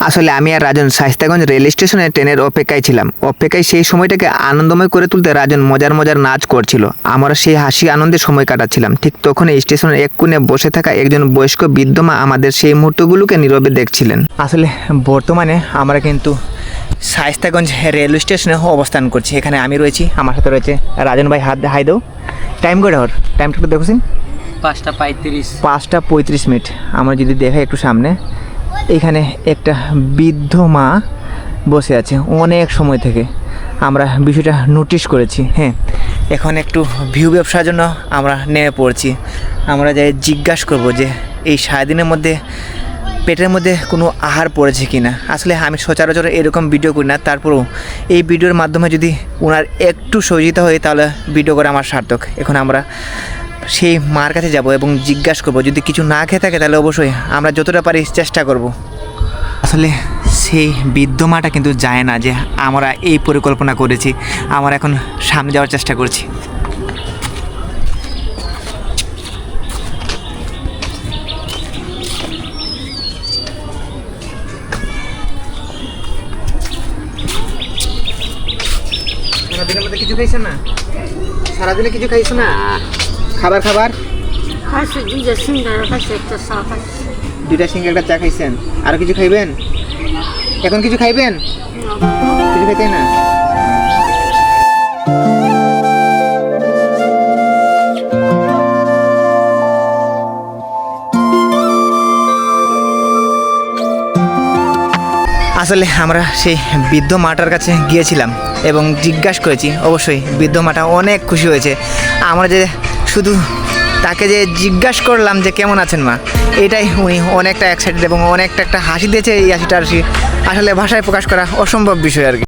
আসলে আমি আর রাজন শায়েস্তাগঞ্জ রেল স্টেশনে ট্রেনের অপেক্ষায় ছিলাম। অপেক্ষায় সেই সময়টাকে আনন্দময় করে তুলতে রাজন মজার মজার নাচ করছিল। আমরা সেই হাসি আনন্দে সময় কাটাচ্ছিলাম। ঠিক তখন স্টেশনের এক কোণে বসে থাকা একজন বয়স্ক বৃদ্ধ মা আমাদের সেই মুহূর্তগুলোকে নীরবে দেখছিলেন। আসলে বর্তমানে আমরা কিন্তু শায়েস্তাগঞ্জ রেল স্টেশনে অবস্থান করছি। এখানে আমি রয়েছি, আমার সাথে রয়েছে রাজন ভাই। হাই দাও। টাইম করে হর টাইমটা একটু দেখোছেন 5:35 আমরা যদি দেখাই একটু সামনে, এখানে একটা বৃদ্ধ মা বসে আছে অনেক সময় থেকে। আমরা বিষয়টা নোটিশ করেছি। হ্যাঁ, এখন একটু ভিউ ব্যবসার জন্য আমরা নেমে পড়ছি। আমরা যাই জিজ্ঞাসা করব যে এই সারাদিনের মধ্যে পেটের মধ্যে কোনো আহার পড়েছে কি না। আসলে আমি সচরাচর এরকম ভিডিও করি না, তারপরেও এই ভিডিওর মাধ্যমে যদি ওনার একটু সহযোগিতা হয় তাহলে ভিডিও করে আমার সার্থক। এখন আমরা সেই মার কাছে যাব এবং জিজ্ঞাসা করব, যদি কিছু না খেয়ে থাকে তাহলে অবশ্যই আমরা যতটা পারি চেষ্টা করব। আসলে সেই বৃদ্ধ মাটা কিন্তু যায় না যে আমরা এই পরিকল্পনা করেছি। আমরা এখন সামনে যাওয়ার চেষ্টা করছি। সারাদিনের মধ্যে কিছু খাইছো না? সারাদিনে কিছু খাইছো না? খাবার খাইছি, দুইটা সিঙ্গারা খাইছি, একটা চা খাইছি। দুইটা সিঙ্গারা একটা চা খাইছেন। আর কিছু খাইবেন? এখন কিছু খাইবেন? কিছু খাইতে না? আসলে আমরা সেই বৃদ্ধ মাটার কাছে গিয়েছিলাম এবং জিজ্ঞাসা করেছি। অবশ্যই বৃদ্ধ মাটা অনেক খুশি হয়েছে। আমরা যে শুধু তাকে যে জিজ্ঞাসা করলাম যে কেমন আছেন মা, এটাই উনি অনেকটা এক্সাইটেড এবং অনেকটা একটা হাসি দিয়েছে। এই হাসিটা আসলে ভাষায় প্রকাশ করা অসম্ভব বিষয় আর কি।